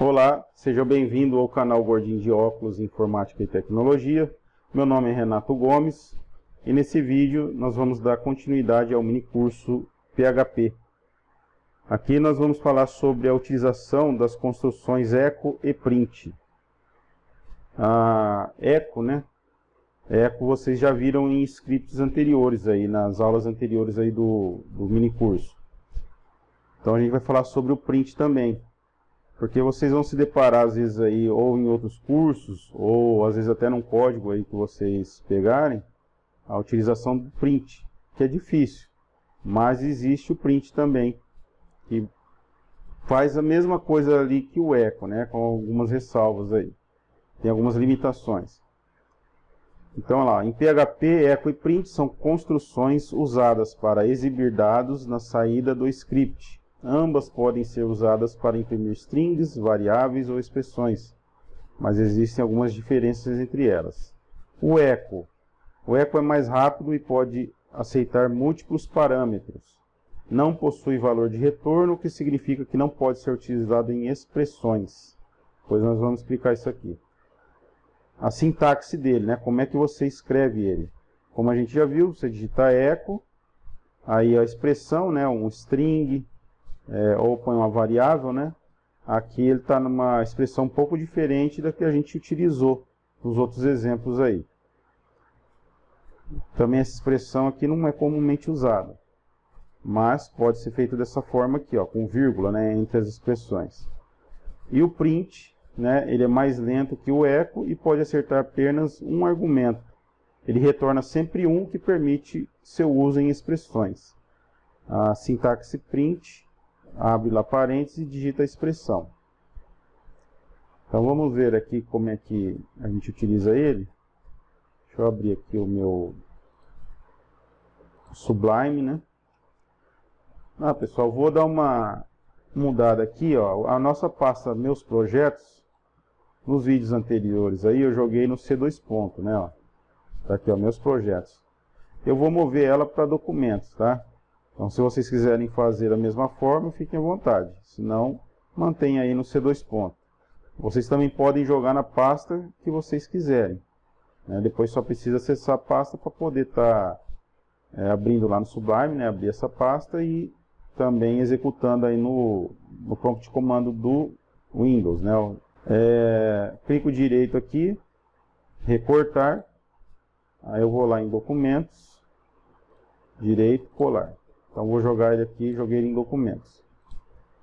Olá, seja bem-vindo ao canal Gordinho de Óculos, Informática e Tecnologia. Meu nome é Renato Gomes e nesse vídeo nós vamos dar continuidade ao minicurso PHP. Aqui nós vamos falar sobre a utilização das construções echo e print. A echo, Echo vocês já viram em scripts anteriores, aí, nas aulas anteriores aí do minicurso. Então a gente vai falar sobre o print também. Porque vocês vão se deparar às vezes aí, ou em outros cursos, ou às vezes até num código aí que vocês pegarem, a utilização do print, que é difícil. Mas existe o print também, que faz a mesma coisa ali que o echo, com algumas ressalvas aí. Tem algumas limitações. Então, olha lá, em PHP, echo e print são construções usadas para exibir dados na saída do script. Ambas podem ser usadas para imprimir strings, variáveis ou expressões, mas existem algumas diferenças entre elas. O echo é mais rápido e pode aceitar múltiplos parâmetros. Não possui valor de retorno, o que significa que não pode ser utilizado em expressões. Depois nós vamos explicar isso aqui. A sintaxe dele, como é que você escreve ele? Como a gente já viu, você digita echo, aí a expressão, um string, ou põe uma variável, Aqui ele está numa expressão um pouco diferente da que a gente utilizou nos outros exemplos aí. Também essa expressão aqui não é comumente usada, mas pode ser feito dessa forma aqui, com vírgula, entre as expressões. E o print, ele é mais lento que o echo e pode acertar apenas um argumento. Ele retorna sempre um, que permite seu uso em expressões. A sintaxe print, abre lá parênteses e digita a expressão. Então vamos ver aqui como é que a gente utiliza ele. Deixa eu abrir aqui o meu Sublime, pessoal, vou dar uma mudada aqui, a nossa pasta Meus Projetos, nos vídeos anteriores aí eu joguei no C2 ponto, Tá aqui, Meus Projetos. Eu vou mover ela para documentos, tá? Então, se vocês quiserem fazer da mesma forma, fiquem à vontade. Se não, mantenha aí no C2 ponto. Vocês também podem jogar na pasta que vocês quiserem. Depois só precisa acessar a pasta para poder estar abrindo lá no Sublime, abrir essa pasta e também executando aí no prompt de comando do Windows, clico direito aqui, recortar, aí eu vou lá em documentos, direito, colar. Então vou jogar ele aqui, joguei ele em documentos.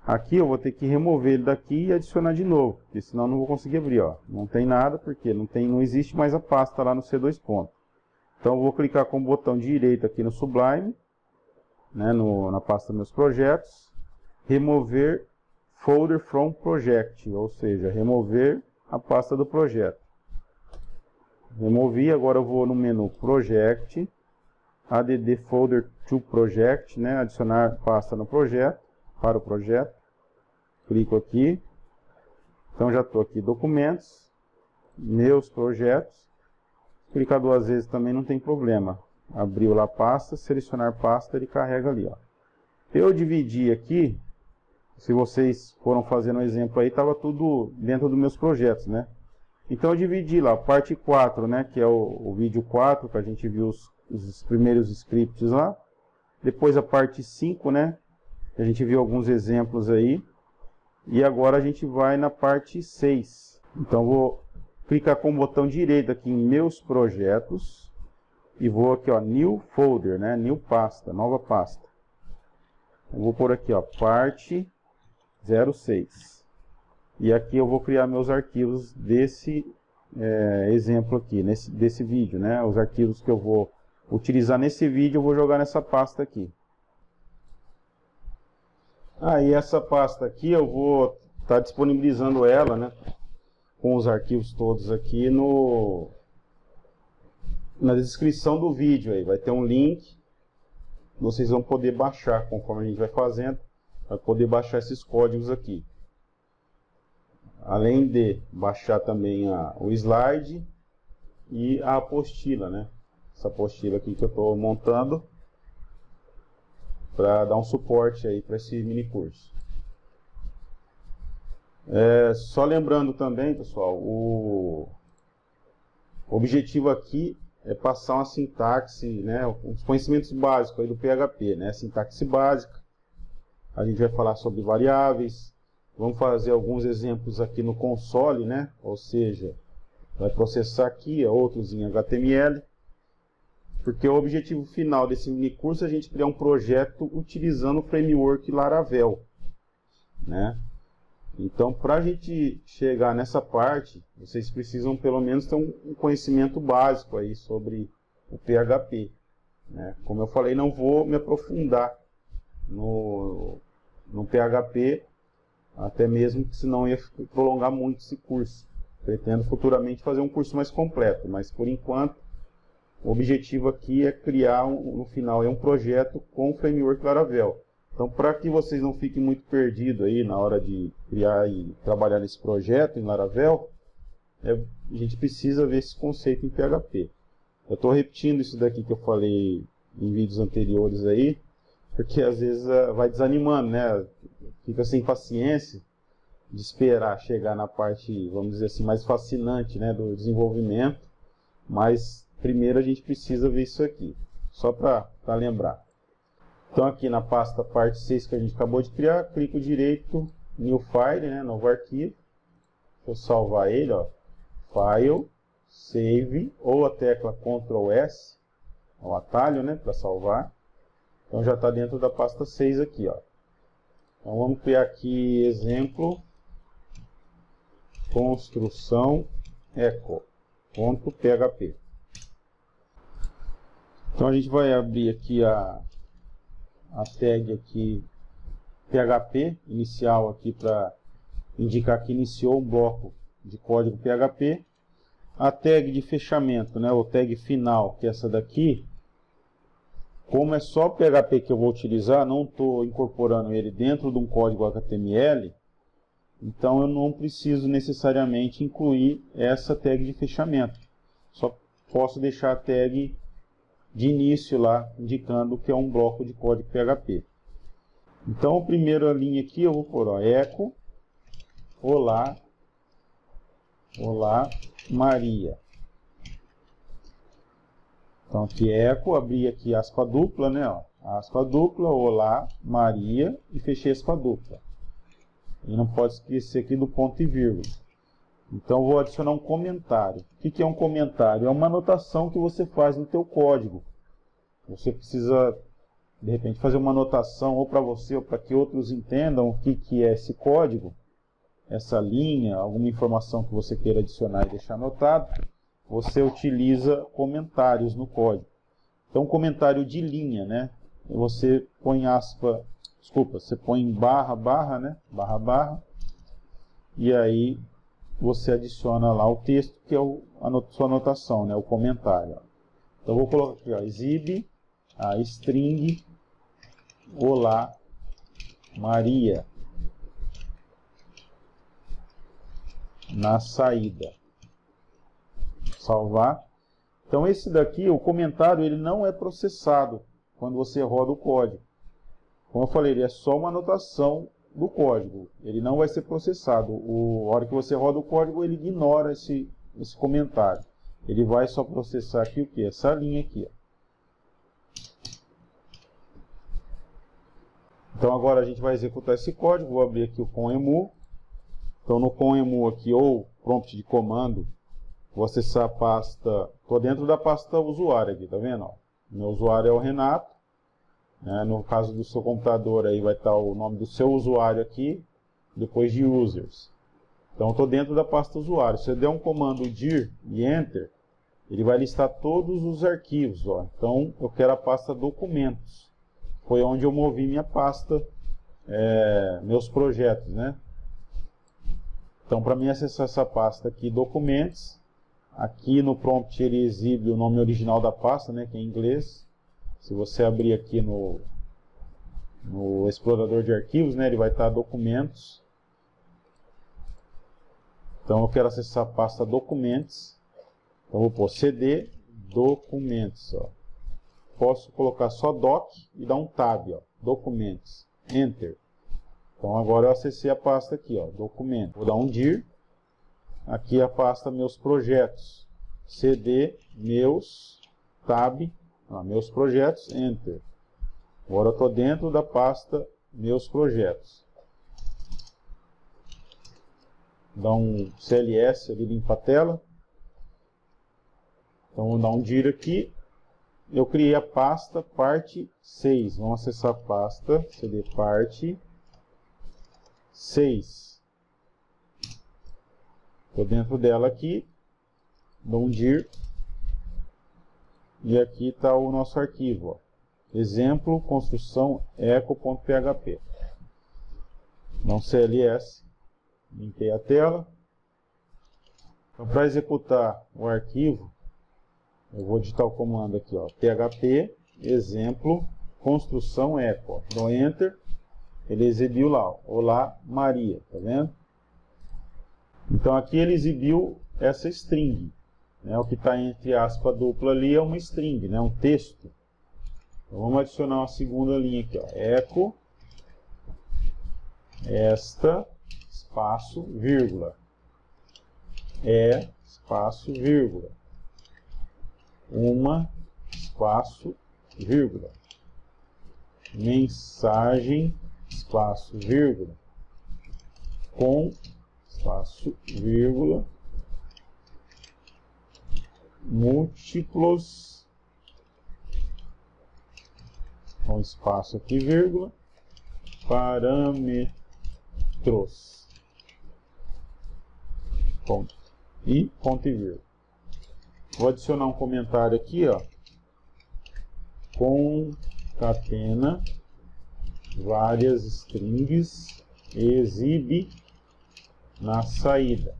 Aqui eu vou ter que remover ele daqui e adicionar de novo, porque senão não vou conseguir abrir, Não tem nada, porque não existe mais a pasta lá no C2 ponto. Então eu vou clicar com o botão direito aqui no Sublime, na pasta Meus Projetos, remover Folder from Project, ou seja, remover a pasta do projeto. Removi, agora eu vou no menu Project, add folder to project, adicionar pasta no projeto, para o projeto. Clico aqui. Então já estou aqui, documentos, meus projetos. Clicar duas vezes também não tem problema. Abriu lá a pasta, selecionar pasta, ele carrega ali, Eu dividi aqui, se vocês foram fazendo um exemplo aí, estava tudo dentro dos meus projetos, Então eu dividi lá, parte 4, que é o vídeo 4, que a gente viu os primeiros scripts lá. Depois a parte 5, que a gente viu alguns exemplos aí. E agora a gente vai na parte 6. Então vou clicar com o botão direito aqui em Meus Projetos. E vou aqui, New Folder, New Pasta, nova pasta. Eu vou pôr aqui, parte 06. E aqui eu vou criar meus arquivos desse exemplo aqui, desse vídeo, Os arquivos que eu vou utilizar nesse vídeo eu vou jogar nessa pasta aqui. E essa pasta aqui eu vou estar disponibilizando ela, com os arquivos todos aqui na descrição do vídeo aí. Vai ter um link, vocês vão poder baixar conforme a gente vai fazendo, para poder baixar esses códigos aqui. Além de baixar também o slide e a apostila, Essa apostila aqui que eu estou montando para dar um suporte aí para esse mini curso. Só lembrando também, pessoal, o objetivo aqui é passar uma sintaxe, né, os conhecimentos básicos aí do PHP, né, sintaxe básica. A gente vai falar sobre variáveis, vamos fazer alguns exemplos aqui no console, né, ou seja, vai processar aqui, outros em HTML, porque o objetivo final desse mini curso é a gente criar um projeto utilizando o framework Laravel, né? Então, para a gente chegar nessa parte, vocês precisam pelo menos ter um conhecimento básico aí sobre o PHP, né? Como eu falei, não vou me aprofundar no PHP, até mesmo que senão ia prolongar muito esse curso. Pretendo futuramente fazer um curso mais completo, mas por enquanto o objetivo aqui é criar, no final, um projeto com o framework Laravel. Então, para que vocês não fiquem muito perdidos aí na hora de criar e trabalhar nesse projeto em Laravel, a gente precisa ver esse conceito em PHP. Eu estou repetindo isso daqui que eu falei em vídeos anteriores aí, porque às vezes vai desanimando, né? Fica sem paciência de esperar chegar na parte, vamos dizer assim, mais fascinante, né, do desenvolvimento, mas primeiro a gente precisa ver isso aqui, só para lembrar. Então aqui na pasta parte 6 que a gente acabou de criar, clico direito, New File, né, novo arquivo. Deixa eu salvar ele, ó. File, Save, ou a tecla Ctrl S, o atalho, né, para salvar. Então já está dentro da pasta 6 aqui, ó. Então vamos criar aqui exemplo, construção echo.php. Então a gente vai abrir aqui a tag aqui PHP inicial aqui para indicar que iniciou um bloco de código PHP. A tag de fechamento, né, o tag final, que é essa daqui, como é só PHP que eu vou utilizar, não estou incorporando ele dentro de um código HTML, então eu não preciso necessariamente incluir essa tag de fechamento. Só posso deixar a tag de início lá, indicando que é um bloco de código PHP. Então, a primeira linha aqui eu vou pôr, ó, echo, olá, Maria. Então, aqui echo, abri aqui aspa dupla, né, ó, aspa dupla, olá, Maria, e fechei aspa dupla. E não pode esquecer aqui do ponto e vírgula. Então, eu vou adicionar um comentário. O que é um comentário? É uma anotação que você faz no teu código. Você precisa, de repente, fazer uma anotação ou para você ou para que outros entendam o que é esse código, essa linha, alguma informação que você queira adicionar e deixar anotado. Você utiliza comentários no código. Então, comentário de linha, né? Você põe aspa, desculpa, você põe barra, né? Barra, e aí você adiciona lá o texto, que é a sua anotação, né? O comentário. Então, eu vou colocar aqui, ó, exibe a string olá Maria na saída. Salvar. Então, esse daqui, o comentário, ele não é processado quando você roda o código. Como eu falei, ele é só uma anotação do código. Ele não vai ser processado. A hora que você roda o código, ele ignora esse comentário. Ele vai só processar aqui o que? Essa linha aqui. Ó. Então agora a gente vai executar esse código. Vou abrir aqui o conemu. Então no conemu aqui, ou prompt de comando, vou acessar a pasta. Estou dentro da pasta usuário aqui, tá vendo? Ó, meu usuário é o Renato. No caso do seu computador, aí vai estar o nome do seu usuário aqui, depois de users. Então, estou dentro da pasta usuário. Se eu der um comando dir e enter, ele vai listar todos os arquivos. Ó. Então, eu quero a pasta documentos. Foi onde eu movi minha pasta, meus projetos, né? Então, para mim acessar essa pasta aqui, documentos, aqui no prompt ele exibe o nome original da pasta, né, que é em inglês. Se você abrir aqui no explorador de arquivos, né, ele vai estar documentos. Então eu quero acessar a pasta documentos. Então eu vou pôr cd documentos. Ó. Posso colocar só doc e dar um tab, ó, documentos, enter. Então agora eu acessei a pasta aqui, ó, documento. Vou dar um dir. Aqui a pasta meus projetos. CD, meus, tab, meus projetos, enter. Agora eu estou dentro da pasta meus projetos. Dá um CLS ali, limpa a tela. Então vou dar um dir aqui. Eu criei a pasta parte 6. Vamos acessar a pasta CD parte 6. Estou dentro dela aqui. Dou um dir. E aqui está o nosso arquivo. Ó. Exemplo, construção eco.php. Dá um CLS. Limpei a tela. Então, para executar o arquivo, eu vou digitar o comando aqui, ó, php, exemplo, construção eco. Dou enter, ele exibiu lá, ó, olá Maria, tá vendo? Então aqui ele exibiu essa string, né? O que está entre aspas dupla ali é uma string, né? Um texto. Então, vamos adicionar uma segunda linha aqui, ó, eco, esta, espaço, vírgula, espaço, vírgula. Uma, espaço, vírgula. Mensagem, espaço, vírgula. Com, espaço, vírgula. Múltiplos. Com espaço aqui, vírgula. Parâmetros. Ponto. E ponto e vírgula. Vou adicionar um comentário aqui, ó. Concatena várias strings e exibe na saída.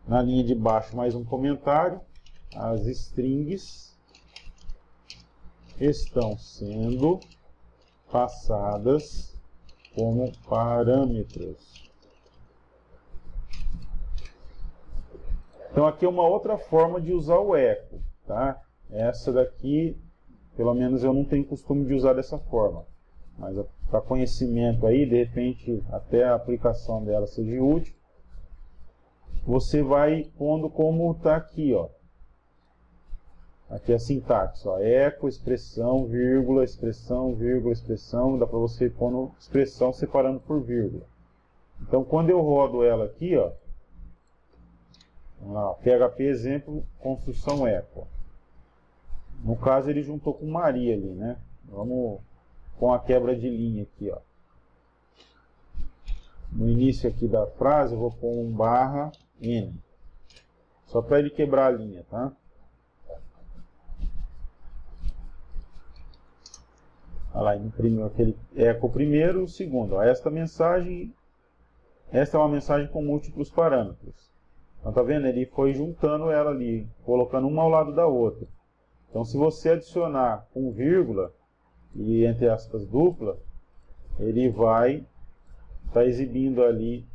Na linha de baixo, mais um comentário. As strings estão sendo passadas como parâmetros. Então aqui é uma outra forma de usar o eco, tá? Essa daqui, pelo menos eu não tenho costume de usar dessa forma. Mas para conhecimento aí, de repente até a aplicação dela seja útil. Você vai pondo como está aqui, ó. Aqui é a sintaxe, ó. Eco, expressão, vírgula, expressão, vírgula, expressão. Dá para você ir pondo expressão separando por vírgula. Então quando eu rodo ela aqui, ó. Vamos lá, PHP exemplo, construção eco. No caso ele juntou com Maria ali, né? Vamos com a quebra de linha aqui, ó. No início aqui da frase eu vou pôr um barra N. Só para ele quebrar a linha, tá? Olha lá, ele imprimiu aquele eco primeiro, o segundo. Ó, esta é uma mensagem com múltiplos parâmetros. Então, tá vendo? Ele foi juntando ela ali, colocando uma ao lado da outra. Então, se você adicionar com vírgula e entre aspas dupla, ele vai estar exibindo ali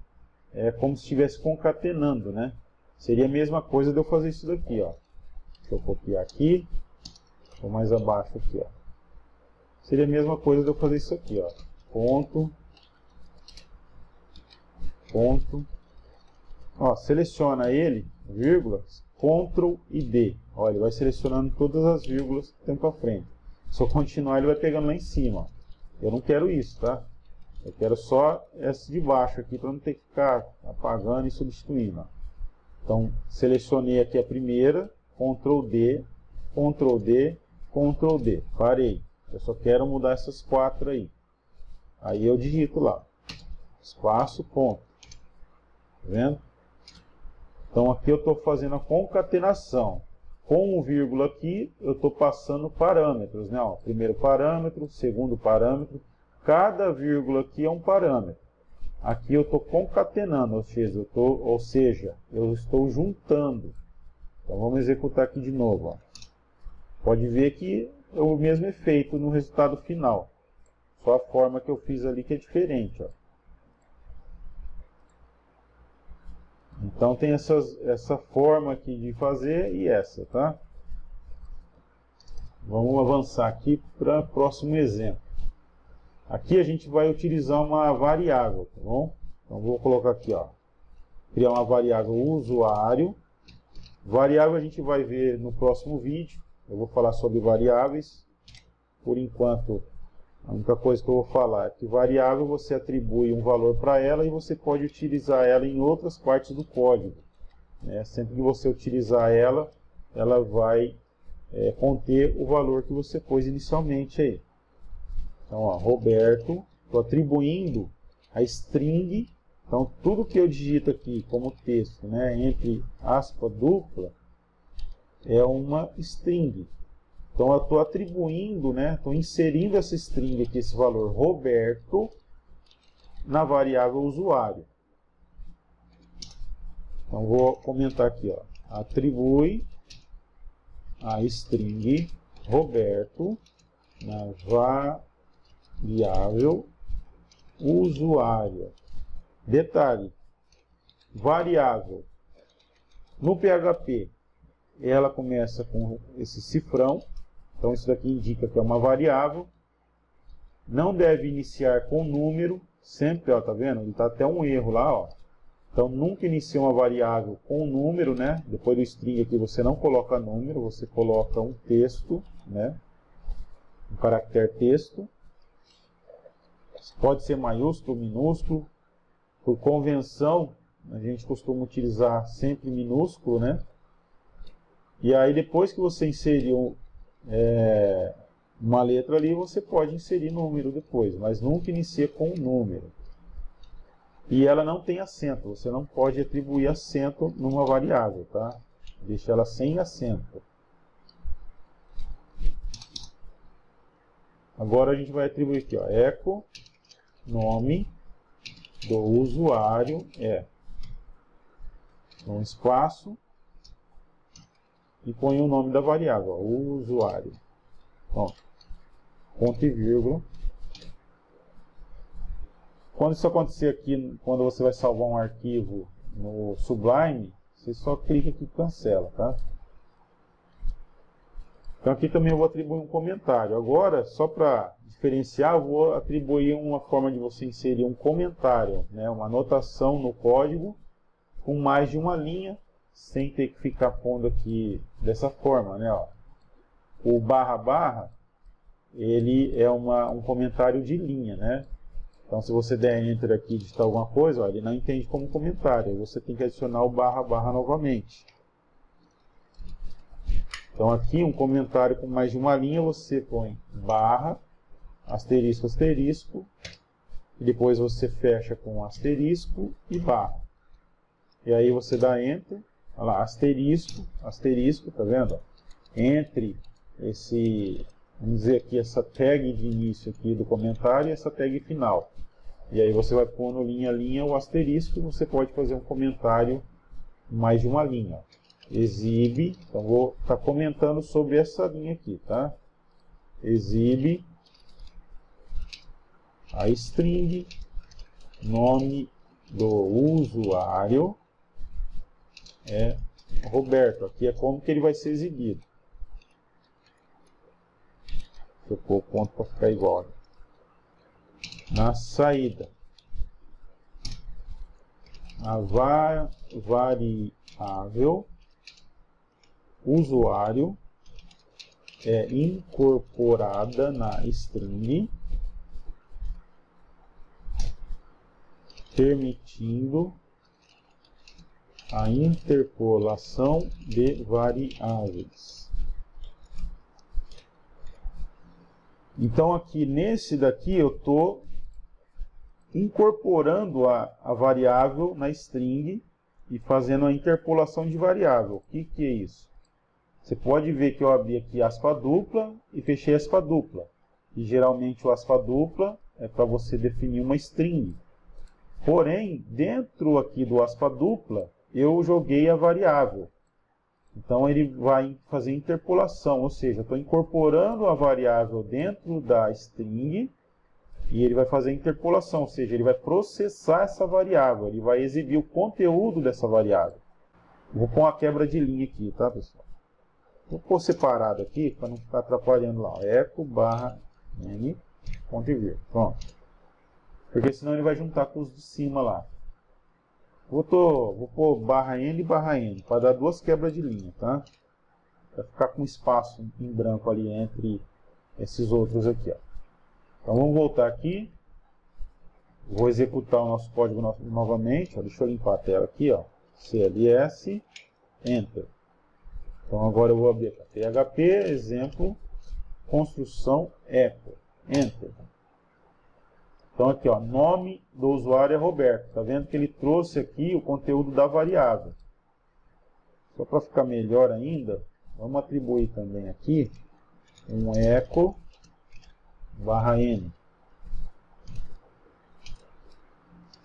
como se estivesse concatenando, né? Seria a mesma coisa de eu fazer isso daqui, ó. Deixa eu copiar aqui, ou mais abaixo aqui, ó. Seria a mesma coisa de eu fazer isso aqui, ó. Ponto, ponto. Ó, seleciona ele, vírgula, Ctrl e D. Ó, ele vai selecionando todas as vírgulas que tem para frente. Se eu continuar, ele vai pegando lá em cima. Ó. Eu não quero isso, tá? Eu quero só essa de baixo aqui, para não ter que ficar apagando e substituindo. Ó. Então, selecionei aqui a primeira, Ctrl D, Ctrl D, Ctrl D. Parei. Eu só quero mudar essas quatro aí. Aí eu digito lá. Espaço, ponto. Tá vendo? Então aqui eu estou fazendo a concatenação. Com um vírgula aqui, eu estou passando parâmetros, né? Ó, primeiro parâmetro, segundo parâmetro. Cada vírgula aqui é um parâmetro. Aqui eu estou concatenando, ou seja, eu estou juntando. Então vamos executar aqui de novo. Ó. Pode ver que é o mesmo efeito no resultado final. Só a forma que eu fiz ali que é diferente. Ó. Então tem essa forma aqui de fazer e essa, tá? Vamos avançar aqui para o próximo exemplo. Aqui a gente vai utilizar uma variável, tá bom? Então vou colocar aqui, ó, criar uma variável usuário. Variável a gente vai ver no próximo vídeo. Eu vou falar sobre variáveis. Por enquanto, a única coisa que eu vou falar é que variável você atribui um valor para ela e você pode utilizar ela em outras partes do código. Sempre que você utilizar ela, ela vai conter o valor que você pôs inicialmente aí. Então, ó, Roberto, estou atribuindo a string. Então, tudo que eu digito aqui como texto, entre aspas dupla, é uma string. Então, eu estou atribuindo, estou inserindo essa string aqui, esse valor Roberto, na variável usuário. Então, vou comentar aqui, ó, atribui a string Roberto na variável usuário. Detalhe, variável. No PHP, ela começa com esse cifrão. Então, isso daqui indica que é uma variável. Não deve iniciar com número. Sempre, ó, tá vendo? Ele tá até um erro lá, ó. Então, nunca inicia uma variável com número, Depois do string aqui, você não coloca número, você coloca um texto, Um caractere texto. Pode ser maiúsculo, minúsculo. Por convenção, a gente costuma utilizar sempre minúsculo, E aí, depois que você inseriu uma letra ali, você pode inserir número depois, mas nunca inicia com número. E ela não tem acento, você não pode atribuir acento numa variável, tá? Deixa ela sem acento. Agora a gente vai atribuir aqui, ó, echo nome do usuário um espaço e põe o nome da variável, ó, usuário. Pronto. Ponto e vírgula. Quando isso acontecer aqui, quando você vai salvar um arquivo no Sublime, você só clica aqui e cancela, tá? Então aqui também eu vou atribuir um comentário. Agora, só para diferenciar, eu vou atribuir uma forma de você inserir um comentário, uma anotação no código com mais de uma linha, sem ter que ficar pondo aqui dessa forma, ó. O barra, ele é um comentário de linha, Então, se você der Enter aqui e digitar alguma coisa, ó, ele não entende como comentário. Aí você tem que adicionar o barra novamente. Então, aqui, um comentário com mais de uma linha, você põe barra, asterisco, asterisco, e depois você fecha com asterisco e barra. E aí você dá Enter, olha lá, asterisco, asterisco, tá vendo? Entre esse, vamos dizer aqui, essa tag de início aqui do comentário e essa tag final. E aí você vai pôr no linha a linha o asterisco e você pode fazer um comentário mais de uma linha. Exibe, então vou estar comentando sobre essa linha aqui, tá? Exibe a string, nome do usuário é Roberto. Aqui é como que ele vai ser exibido. Deixa eu pôr o ponto para ficar igual. Na saída, a variável usuário é incorporada na string, permitindo a interpolação de variáveis. Então aqui nesse daqui eu estou incorporando a variável na string e fazendo a interpolação de variável. O que é isso? Você pode ver que eu abri aqui aspa dupla e fechei aspa dupla. E geralmente o aspa dupla é para você definir uma string. Porém, dentro aqui do aspa dupla, eu joguei a variável. Então ele vai fazer interpolação, ou seja, eu estou incorporando a variável dentro da string e ele vai fazer interpolação, ou seja, ele vai processar essa variável, ele vai exibir o conteúdo dessa variável. Vou pôr uma quebra de linha aqui, tá, pessoal? Vou pôr separado aqui para não ficar atrapalhando lá. Echo barra n ponto e vírgula, pronto. Porque senão ele vai juntar com os de cima lá. Vou pôr barra N e barra N, para dar duas quebras de linha, tá? Vai ficar com espaço em branco ali entre esses outros aqui, ó. Então vamos voltar aqui. Vou executar o nosso código novamente, ó. Deixa eu limpar a tela aqui, ó. CLS, Enter. Então agora eu vou abrir aqui, PHP, exemplo, construção eco, Enter. Então aqui, ó, nome do usuário é Roberto. Tá vendo que ele trouxe aqui o conteúdo da variável. Só para ficar melhor ainda, vamos atribuir também aqui um eco barra N.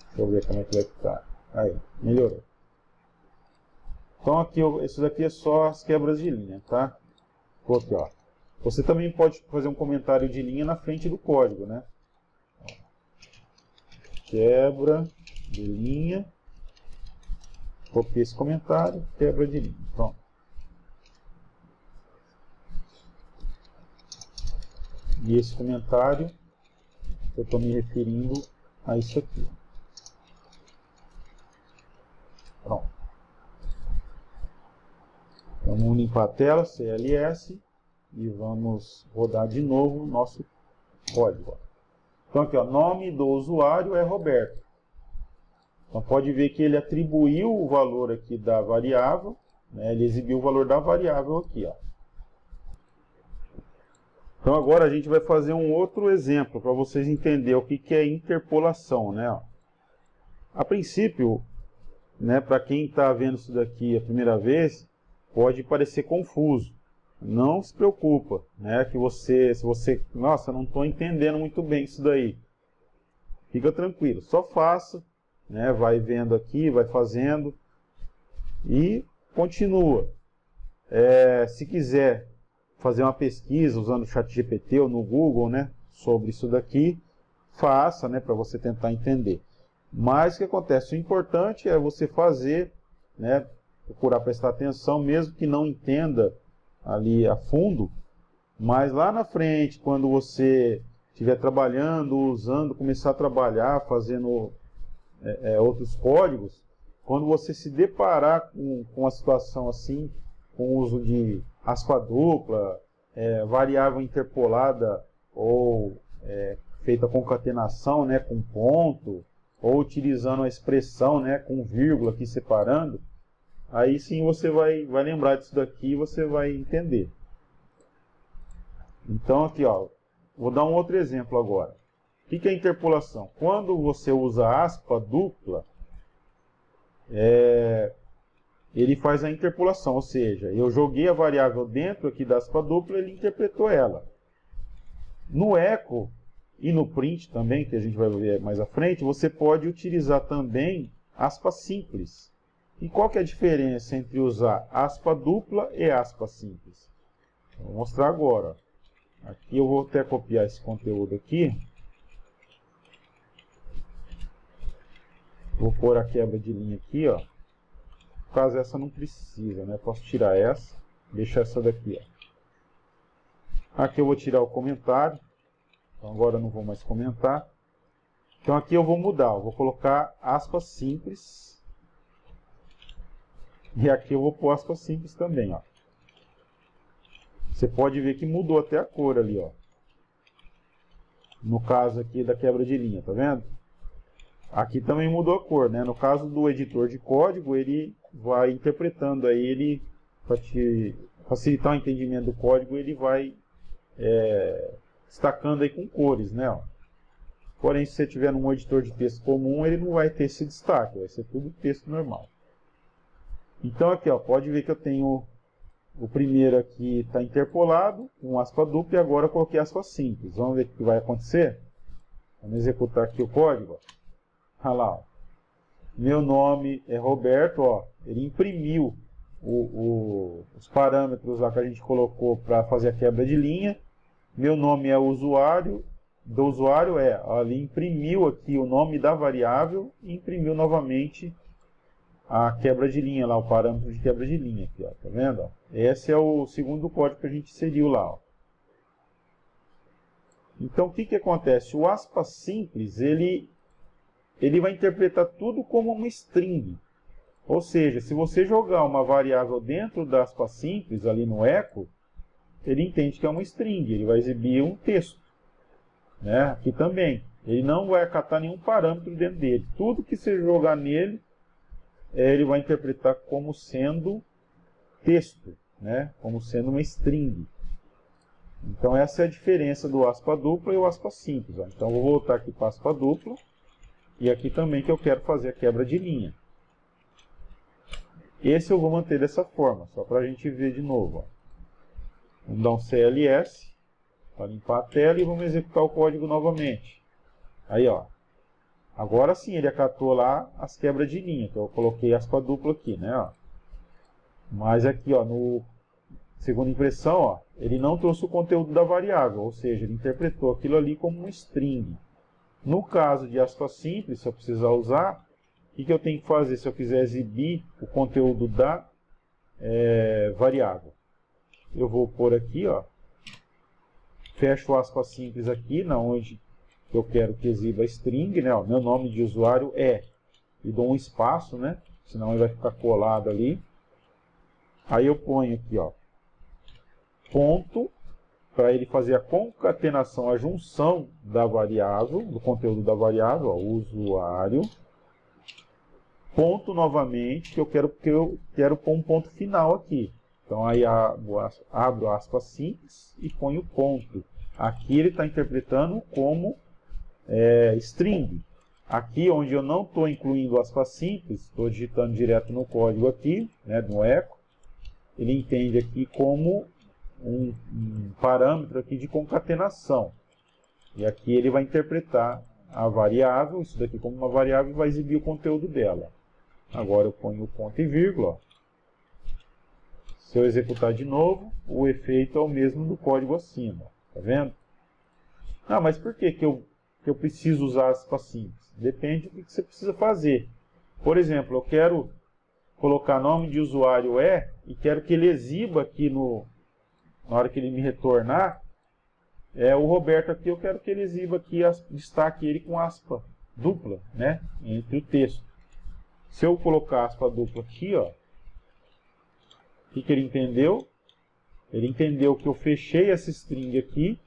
Deixa eu ver como é que vai ficar. Aí, melhorou. Então aqui, isso daqui é só as quebras de linha, tá? Aqui, ó. Você também pode fazer um comentário de linha na frente do código, né? Quebra de linha. Copiei esse comentário, quebra de linha. Pronto. E esse comentário, eu estou me referindo a isso aqui. Pronto. Vamos limpar a tela, CLS, e vamos rodar de novo o nosso código. Então aqui, ó, nome do usuário é Roberto. Então pode ver que ele atribuiu o valor aqui da variável, né, ele exibiu o valor da variável aqui, ó. Então agora a gente vai fazer um outro exemplo para vocês entenderem o que é interpolação, né? Ó. A princípio, né, para quem está vendo isso daqui a primeira vez, pode parecer confuso. Não se preocupa, né, que se você, nossa, não estou entendendo muito bem isso daí. Fica tranquilo, só faça, né, vai vendo aqui, vai fazendo e continua. Se quiser fazer uma pesquisa usando o ChatGPT ou no Google, né, sobre isso daqui, faça, né, para você tentar entender. Mas o que acontece? O importante é você fazer, né, procurar prestar atenção, mesmo que não entenda ali a fundo, mas lá na frente, quando você estiver trabalhando, usando, começar a trabalhar, fazendo outros códigos, quando você se deparar com uma situação assim, com o uso de aspa dupla, variável interpolada ou feita concatenação, né, com ponto, ou utilizando a expressão, né, com vírgula aqui separando, aí sim você vai lembrar disso daqui e você vai entender. Então aqui, ó, vou dar um outro exemplo agora. O que é interpolação? Quando você usa aspa dupla, ele faz a interpolação, ou seja, eu joguei a variável dentro aqui da aspa dupla, ele interpretou ela. No echo e no print também, que a gente vai ver mais à frente, você pode utilizar também aspa simples. E qual que é a diferença entre usar aspa dupla e aspa simples? Vou mostrar agora. Aqui eu vou até copiar esse conteúdo aqui. Vou pôr a quebra de linha aqui, ó. No caso, essa não precisa, né? Posso tirar essa, deixar essa daqui, ó. Aqui eu vou tirar o comentário. Então agora eu não vou mais comentar. Então aqui eu vou mudar, eu vou colocar aspas simples. E aqui eu vou pôr aspas simples também, ó. Você pode ver que mudou até a cor ali, ó. No caso aqui da quebra de linha, tá vendo? Aqui também mudou a cor, né? No caso do editor de código, ele vai interpretando aí, ele, para te facilitar o entendimento do código, ele vai destacando aí com cores, né? Ó. Porém, se você tiver num editor de texto comum, ele não vai ter esse destaque, vai ser tudo texto normal. Então aqui, ó, pode ver que eu tenho o primeiro aqui está interpolado, com aspa dupla, e agora eu coloquei aspa simples. Vamos ver o que vai acontecer? Vamos executar aqui o código. Olha lá, ó. Meu nome é Roberto, ó. Ele imprimiu os parâmetros lá que a gente colocou para fazer a quebra de linha. Meu nome é usuário, do usuário ele imprimiu aqui o nome da variável e imprimiu novamente a quebra de linha lá, o parâmetro de quebra de linha aqui, ó, tá vendo? Esse é o segundo código que a gente inseriu lá, ó. Então, o que que acontece? O aspas simples, ele vai interpretar tudo como uma string. Ou seja, se você jogar uma variável dentro da aspas simples, ali no echo, ele entende que é uma string, ele vai exibir um texto. Né? Aqui também. Ele não vai acatar nenhum parâmetro dentro dele. Tudo que você jogar nele, ele vai interpretar como sendo texto, né? Como sendo uma string. Então essa é a diferença do aspa dupla e o aspa simples. Ó. Então eu vou voltar aqui para a aspa dupla. E aqui também que eu quero fazer a quebra de linha. Esse eu vou manter dessa forma, só para a gente ver de novo. Ó. Vamos dar um CLS para limpar a tela e vamos executar o código novamente. Aí, ó. Agora sim ele acatou lá as quebras de linha, que eu coloquei aspa dupla aqui, né? Ó. Mas aqui, ó, no segunda impressão, ó, ele não trouxe o conteúdo da variável, ou seja, ele interpretou aquilo ali como um string. No caso de aspas simples, se eu precisar usar, o que eu tenho que fazer se eu quiser exibir o conteúdo da variável? Eu vou pôr aqui, ó, fecho o aspas simples aqui, na onde eu quero que exiba a string, né? Ó, meu nome de usuário é, e dou um espaço, né? Senão ele vai ficar colado ali. Aí eu ponho aqui, ó, ponto, para ele fazer a concatenação, a junção da variável, do conteúdo da variável, ó, usuário. Ponto novamente, que eu quero pôr um ponto final aqui. Então aí abro aspas simples e ponho ponto. Aqui ele está interpretando como string. Aqui onde eu não estou incluindo aspas simples, estou digitando direto no código aqui, né, no echo, ele entende aqui como um parâmetro aqui de concatenação. E aqui ele vai interpretar a variável, isso daqui como uma variável, e vai exibir o conteúdo dela. Agora eu ponho o ponto e vírgula. Ó. Se eu executar de novo, o efeito é o mesmo do código acima. Tá vendo? Ah, mas por que eu preciso usar aspas simples? Depende do que você precisa fazer. Por exemplo, eu quero colocar nome de usuário e quero que ele exiba aqui na hora que ele me retornar, o Roberto aqui, eu quero que ele exiba aqui, destaque ele com aspa dupla, né, entre o texto. Se eu colocar aspa dupla aqui, ó, o que ele entendeu? Ele entendeu que eu fechei essa string aqui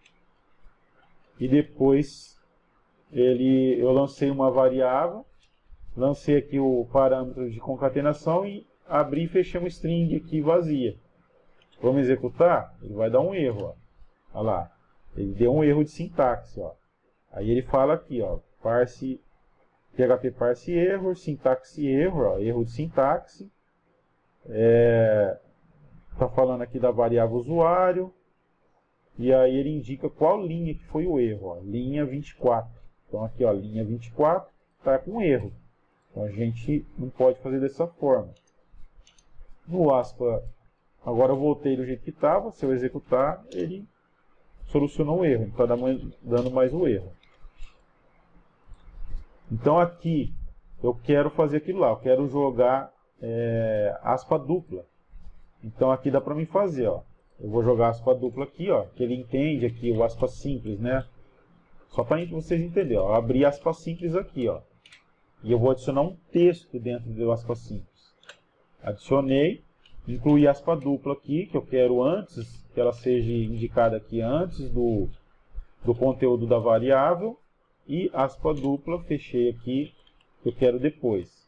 e depois eu lancei uma variável, lancei aqui o parâmetro de concatenação e abri e fechei uma string aqui vazia. Vamos executar? Ele vai dar um erro, ó. Olha lá. Ele deu um erro de sintaxe, ó. Aí ele fala aqui, ó, parse, PHP parse error, sintaxe error, ó, erro de sintaxe. Tá falando aqui da variável usuário. E aí ele indica qual linha que foi o erro, ó, linha 24. Então aqui, ó, linha 24 tá com erro. Então a gente não pode fazer dessa forma. No aspa, agora eu voltei do jeito que estava, se eu executar, ele solucionou o erro, não está dando mais o erro. Então aqui, eu quero fazer aquilo lá, eu quero jogar aspa dupla. Então aqui dá para mim fazer, ó. Eu vou jogar aspa dupla aqui, ó, que ele entende aqui o aspa simples, né? Só para vocês entenderem, ó. Eu abri aspa simples aqui, ó. E eu vou adicionar um texto dentro do aspa simples. Adicionei, incluí aspa dupla aqui, que eu quero antes, que ela seja indicada aqui antes do conteúdo da variável. E aspa dupla, fechei aqui, que eu quero depois.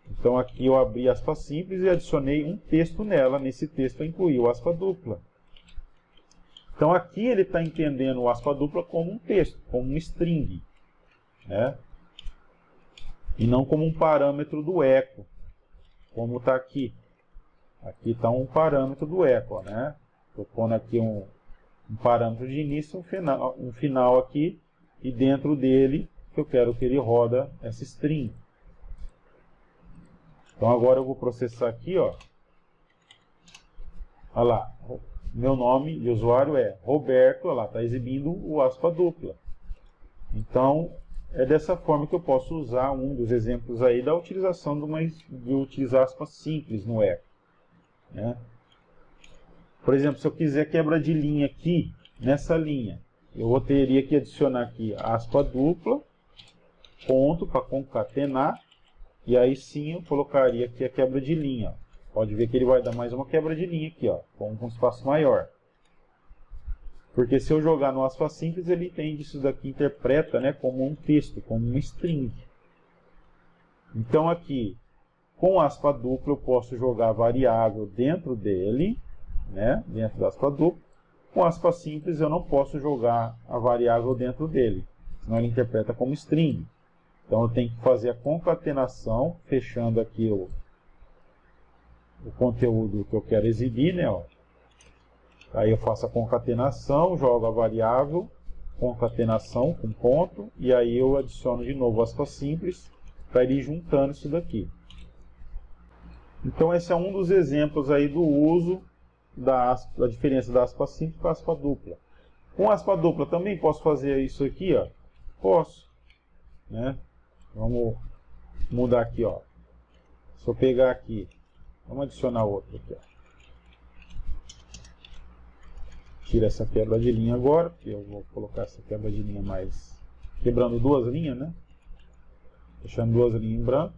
Então aqui eu abri aspa simples e adicionei um texto nela. Nesse texto eu incluí o aspa dupla. Então aqui ele está entendendo o aspa dupla como um texto, como um string, né? E não como um parâmetro do echo, como está aqui. Aqui está um parâmetro do echo, né? Estou pondo aqui um parâmetro de início e um final aqui, e dentro dele eu quero que ele roda essa string. Então agora eu vou processar aqui, ó. Olha lá, meu nome de usuário é Roberto, olha lá, está exibindo o aspa dupla. Então é dessa forma que eu posso usar um dos exemplos aí da utilização de utilizar aspas simples no echo, né? Por exemplo, se eu quiser quebra de linha aqui, nessa linha, eu teria que adicionar aqui aspa dupla, ponto para concatenar, e aí sim eu colocaria aqui a quebra de linha. Pode ver que ele vai dar mais uma quebra de linha aqui, ó, com um espaço maior. Porque se eu jogar no aspa simples, ele entende isso daqui, interpreta, né, como um texto, como um string. Então aqui, com aspa dupla, eu posso jogar a variável dentro dele, né, dentro da aspa dupla. Com aspa simples, eu não posso jogar a variável dentro dele, senão ele interpreta como string. Então eu tenho que fazer a concatenação, fechando aqui o conteúdo que eu quero exibir, né, ó. Aí eu faço a concatenação, jogo a variável, concatenação com ponto, e aí eu adiciono de novo aspa simples, para ir juntando isso daqui. Então esse é um dos exemplos aí do uso da diferença da aspa simples para a aspa dupla. Com aspa dupla também posso fazer isso aqui, ó. Posso, né? Vamos mudar aqui, ó. Se eu pegar aqui, vamos adicionar outro aqui, ó. Tira essa quebra de linha agora, porque eu vou colocar essa quebra de linha mais... quebrando duas linhas, né? Deixando duas linhas em branco.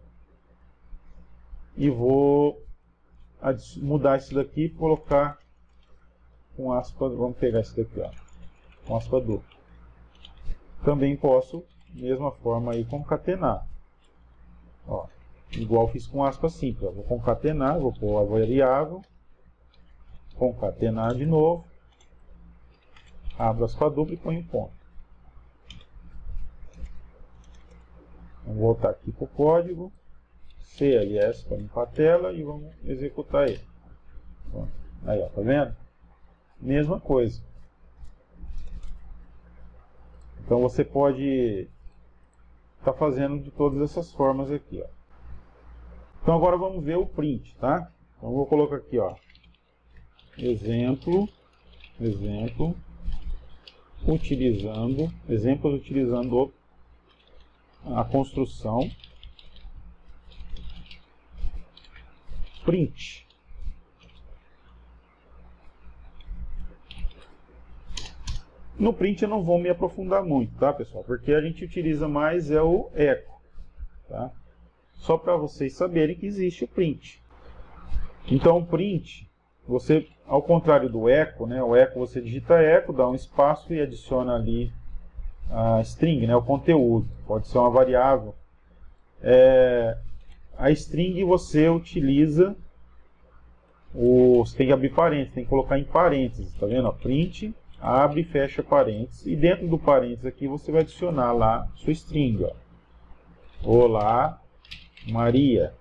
E vou mudar isso daqui e colocar com aspa... Vamos pegar isso daqui, ó. Com aspa dupla. Também posso, mesma forma aí, concatenar. Ó, igual fiz com aspa simples. Ó. Vou concatenar, vou pôr a variável. Concatenar de novo. Abro aspa dupla e ponho um ponto. Vamos voltar aqui para o código. CLS para limpar a tela e vamos executar ele. Aí, ó, tá vendo? Mesma coisa. Então você pode estar fazendo de todas essas formas aqui, ó. Então agora vamos ver o print, tá? Então eu vou colocar aqui, ó, exemplos utilizando a construção print. No print eu não vou me aprofundar muito, tá, pessoal? Porque a gente utiliza mais o echo, tá? Só para vocês saberem que existe o print. Então o print, você, ao contrário do echo, né? O echo você digita echo, dá um espaço e adiciona ali a string, né? O conteúdo. Pode ser uma variável. A string você utiliza, você tem que abrir parênteses, tem que colocar em parênteses, tá vendo? Print, abre e fecha parênteses, e dentro do parênteses aqui você vai adicionar lá sua string, ó. Olá, Maria,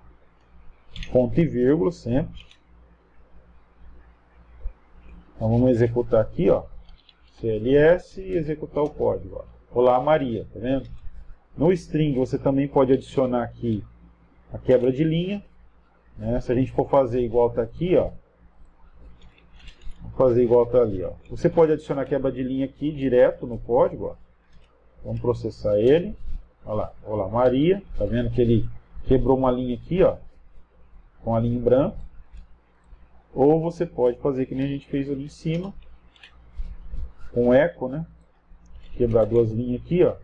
ponto e vírgula sempre. Então vamos executar aqui, ó, CLS e executar o código, ó. Olá, Maria, tá vendo? No string você também pode adicionar aqui a quebra de linha, né? Se a gente for fazer igual tá aqui, ó, vamos fazer igual tá ali, ó. Você pode adicionar quebra de linha aqui direto no código, ó. Vamos processar ele. Olha lá, olá Maria, tá vendo que ele quebrou uma linha aqui, ó, com a linha em branco. Ou você pode fazer que nem a gente fez ali em cima, com echo, né? Quebrar duas linhas aqui, ó,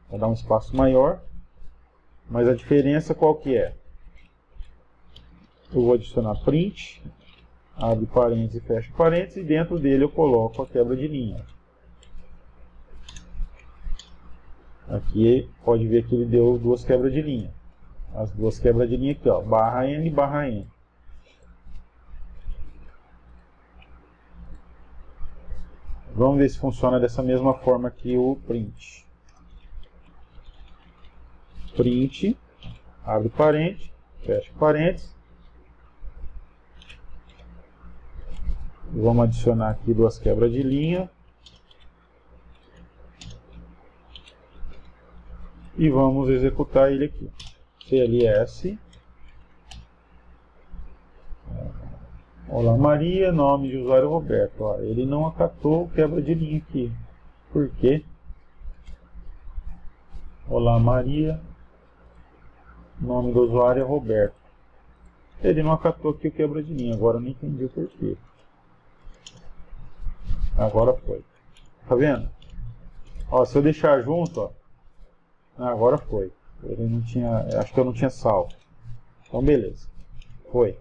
para dar um espaço maior. Mas a diferença qual que é? Eu vou adicionar print, abre parênteses e fecha parênteses, e dentro dele eu coloco a quebra de linha. Aqui pode ver que ele deu duas quebras de linha. As duas quebras de linha aqui, ó, barra N e barra N. Vamos ver se funciona dessa mesma forma que o print. Print, abre parênteses, fecha parênteses. Vamos adicionar aqui duas quebras de linha. E vamos executar ele aqui. CLS. Olá Maria, nome de usuário Roberto. Ó, ele não acatou quebra de linha aqui. Por quê? Olá Maria, nome do usuário é Roberto. Ele não acatou aqui o quebra de linha. Agora eu não entendi o porquê. Agora foi. Tá vendo? Ó, se eu deixar junto, ó, agora foi. Ele não tinha, acho que eu não tinha salvo. Então beleza, foi.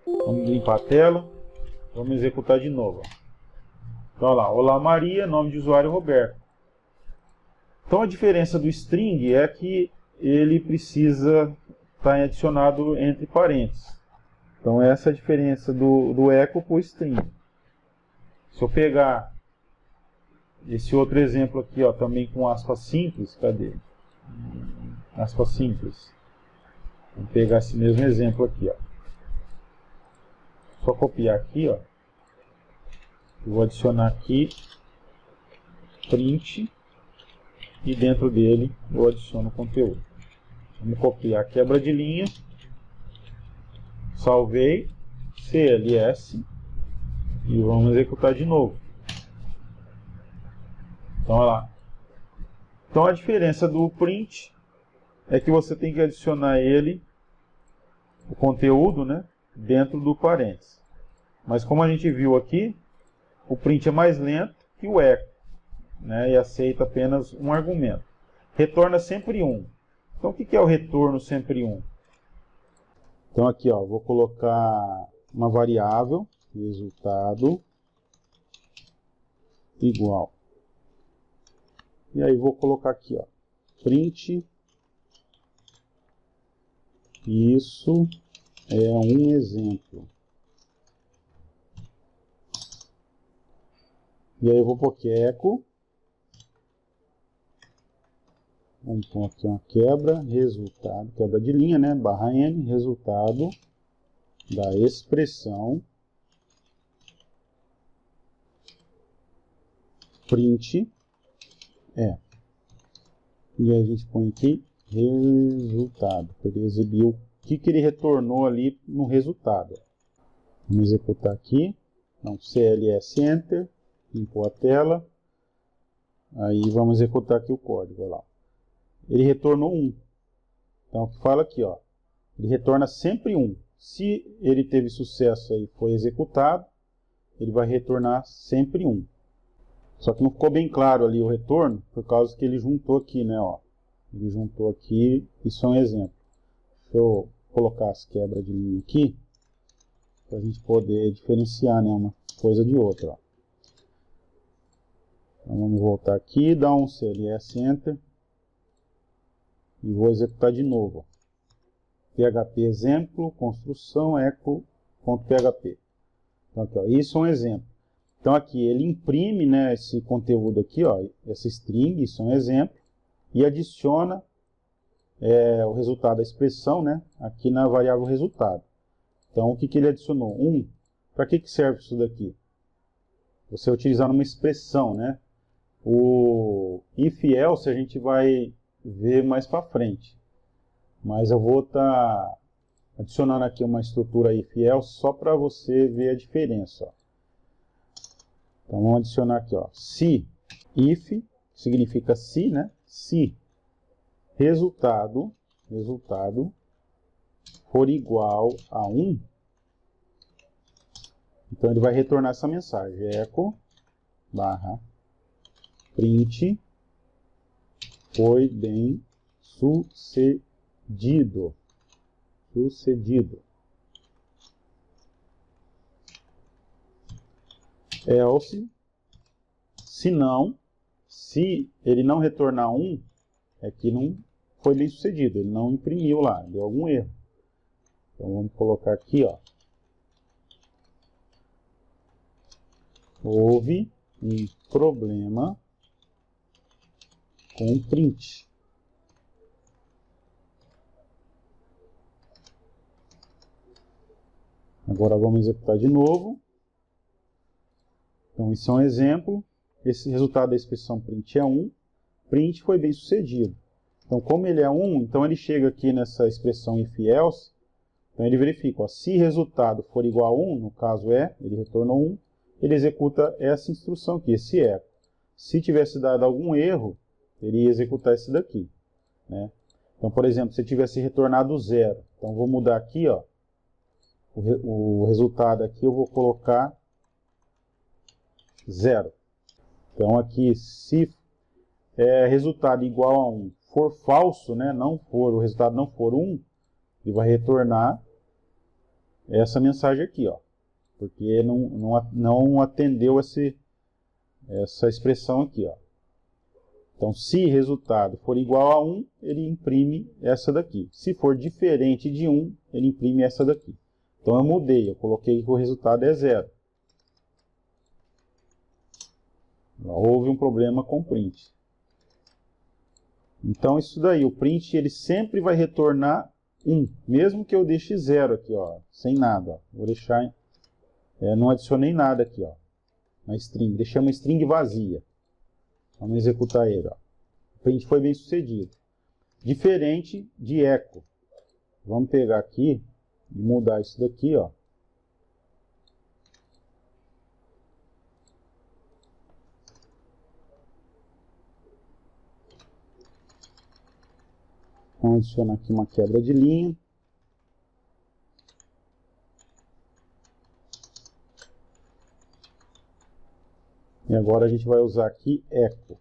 Vamos limpar a tela, vamos executar de novo. Então olha lá, olá Maria, nome de usuário Roberto. Então a diferença do string é que ele precisa estar adicionado entre parênteses. Então essa é a diferença do echo para o string. Se eu pegar esse outro exemplo aqui, ó, também com aspas simples, cadê? Aspas simples. Vamos pegar esse mesmo exemplo aqui, ó. Só copiar aqui, ó. Eu vou adicionar aqui print e dentro dele eu adiciono o conteúdo. Vamos copiar a quebra de linha. Salvei, CLS e vamos executar de novo. Então, olha lá. Então, a diferença do print é que você tem que adicionar ele, o conteúdo, né, dentro do parênteses. Mas como a gente viu aqui, o print é mais lento que o echo, né, e aceita apenas um argumento. Retorna sempre 1. Então, o que é o retorno sempre 1? Então aqui, ó, vou colocar uma variável, resultado, igual. E aí vou colocar aqui, ó, print, isso é um exemplo. E aí eu vou pôr echo, vamos pôr aqui uma quebra, resultado, quebra de linha, né, barra N, resultado da expressão print é. E aí a gente põe aqui resultado, para ele exibir o que ele retornou ali no resultado. Vamos executar aqui, então CLS Enter, limpou a tela, aí vamos executar aqui o código, olha lá. Ele retornou 1. Então, fala aqui, ó, ele retorna sempre 1. Se ele teve sucesso aí, foi executado, ele vai retornar sempre 1. Só que não ficou bem claro ali o retorno, por causa que ele juntou aqui, né, ó. Ele juntou aqui, isso é um exemplo. Deixa eu colocar as quebras de linha aqui, para a gente poder diferenciar, né, uma coisa de outra, ó. Então, vamos voltar aqui, dar um CLS Enter. E vou executar de novo. PHP exemplo, construção, echo.php. Então aqui, ó, isso é um exemplo. Então aqui ele imprime, né, esse conteúdo aqui, ó, essa string, isso é um exemplo, e adiciona o resultado da expressão, né, aqui na variável resultado. Então o que ele adicionou? 1. Para que serve isso daqui? Você utilizar uma expressão, né? O if else a gente vai ver mais para frente, mas eu vou estar adicionando aqui uma estrutura if else só para você ver a diferença, ó. Então vamos adicionar aqui, ó, se if significa se, né, se resultado for igual a 1, então ele vai retornar essa mensagem, echo barra print foi bem sucedido. Else, se não, se ele não retornar 1, é que não foi bem sucedido, ele não imprimiu lá, deu algum erro. Então vamos colocar aqui, ó. Houve um problema com o print. Agora vamos executar de novo. Então isso é um exemplo. Esse resultado da expressão print é 1. Print foi bem sucedido. Então como ele é 1, então ele chega aqui nessa expressão if else. Então ele verifica, ó, se resultado for igual a 1, no caso ele retornou 1, ele executa essa instrução aqui, esse echo. Se tivesse dado algum erro, ele ia executar esse daqui, né? Então, por exemplo, se tivesse retornado 0, então vou mudar aqui, ó, o resultado aqui eu vou colocar 0. Então aqui, se resultado igual a 1 for falso, né, o resultado não for 1, ele vai retornar essa mensagem aqui, ó, porque não atendeu essa expressão aqui, ó. Então, se resultado for igual a 1, ele imprime essa daqui. Se for diferente de 1, ele imprime essa daqui. Então, eu mudei, eu coloquei que o resultado é 0. Houve um problema com o print. Então, isso daí, o print ele sempre vai retornar 1, mesmo que eu deixe 0 aqui, ó, sem nada. Ó. Vou deixar, não adicionei nada aqui, ó, na string. Deixei uma string vazia. Vamos executar ele. Ó. O print foi bem sucedido. Diferente de echo. Vamos pegar aqui e mudar isso daqui, ó. Vamos adicionar aqui uma quebra de linha. E agora a gente vai usar aqui echo.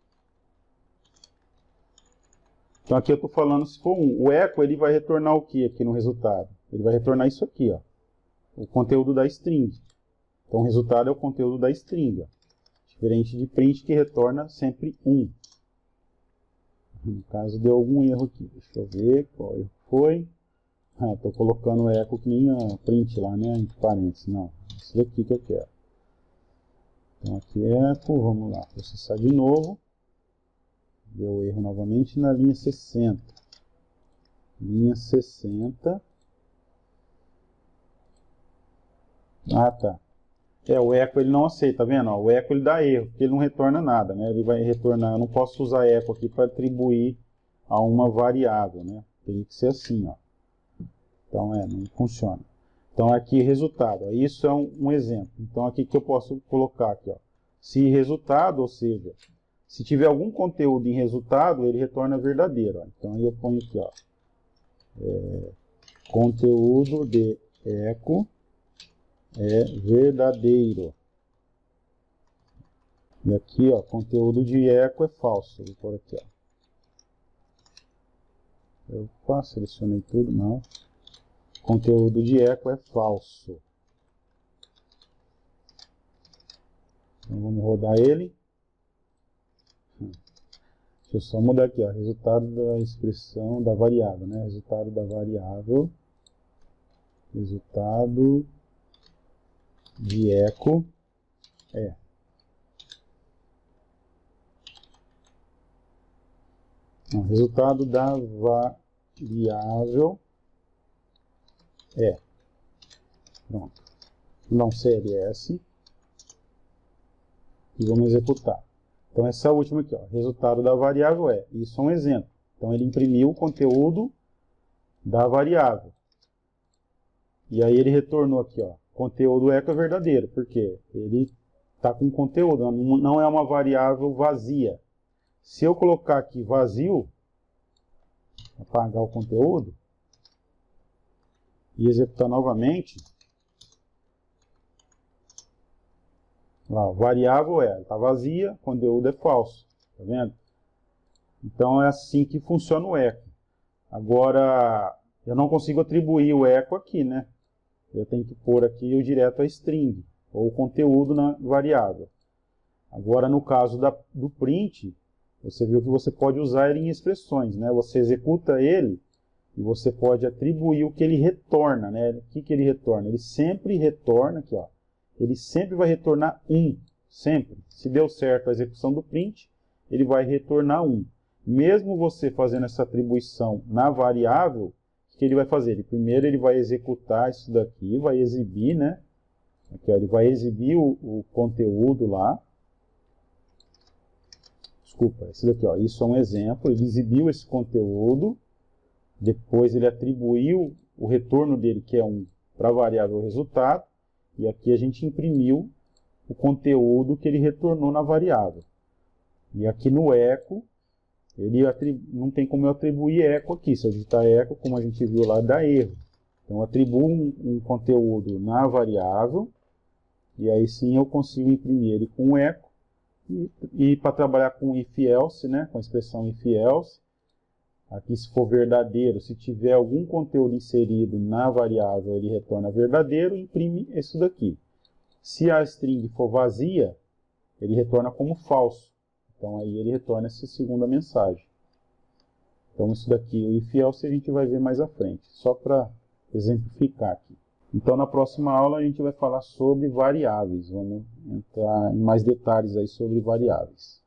Então aqui eu estou falando se for 1. O echo ele vai retornar o que aqui no resultado? Ele vai retornar isso aqui, ó. O conteúdo da string. Então o resultado é o conteúdo da string. Ó. Diferente de print que retorna sempre 1. No caso deu algum erro aqui. Deixa eu ver qual erro foi. Estou colocando o echo que nem a print lá, né? Entre parênteses. Não, isso daqui que eu quero. Então aqui echo, vamos lá, processar de novo. Deu erro novamente na linha 60. Linha 60. Ah, tá. O echo ele não aceita, tá vendo? O echo ele dá erro, porque ele não retorna nada, né? Ele vai retornar, eu não posso usar echo aqui para atribuir a uma variável, né? Tem que ser assim, ó. Então, não funciona. Então, aqui, resultado. Ó, isso é um exemplo. Então, aqui que eu posso colocar aqui, ó. Se resultado, ou seja, se tiver algum conteúdo em resultado, ele retorna verdadeiro. Ó. Então, aí eu ponho aqui, ó. Conteúdo de echo é verdadeiro. E aqui, ó, conteúdo de echo é falso. Vou pôr aqui, ó. Opa, selecionei tudo, não. Conteúdo de echo é falso. Então vamos rodar ele. Deixa eu só mudar aqui, ó, resultado da expressão da variável, né? Resultado da variável. Resultado de echo é. Não, resultado da variável é. Pronto. Não CLS. E vamos executar. Então essa última aqui, ó, resultado da variável é. Isso é um exemplo. Então ele imprimiu o conteúdo da variável. E aí ele retornou aqui, ó. Conteúdo echo é verdadeiro, porque ele está com conteúdo, não é uma variável vazia. Se eu colocar aqui vazio, apagar o conteúdo, e executar novamente, lá, variável está vazia, conteúdo é falso, tá vendo? Então é assim que funciona o echo. Agora, eu não consigo atribuir o echo aqui, né? Eu tenho que pôr aqui o direto a string, ou o conteúdo na variável. Agora, no caso do print, você viu que você pode usar ele em expressões, né? Você executa ele e você pode atribuir o que ele retorna, né? O que ele retorna? Ele sempre retorna, aqui, ó. Ele sempre vai retornar 1, sempre. Se deu certo a execução do print, ele vai retornar 1. Mesmo você fazendo essa atribuição na variável, o que ele vai fazer? Primeiro ele vai executar isso daqui, vai exibir, né? Aqui, ó, ele vai exibir o conteúdo lá. Desculpa, esse daqui, ó, isso é um exemplo. Ele exibiu esse conteúdo, depois ele atribuiu o retorno dele, que é 1, para a variável resultado, e aqui a gente imprimiu o conteúdo que ele retornou na variável. E aqui no echo, não tem como eu atribuir echo aqui. Se eu digitar echo, como a gente viu lá, dá erro. Então eu atribuo um conteúdo na variável, e aí sim eu consigo imprimir ele com echo, E para trabalhar com if-else, né, com a expressão if-else, aqui se for verdadeiro, se tiver algum conteúdo inserido na variável, ele retorna verdadeiro, imprime isso daqui. Se a string for vazia, ele retorna como falso. Então aí ele retorna essa segunda mensagem. Então isso daqui, o if-else, a gente vai ver mais à frente, só para exemplificar aqui. Então na próxima aula a gente vai falar sobre variáveis, vamos entrar em mais detalhes aí sobre variáveis.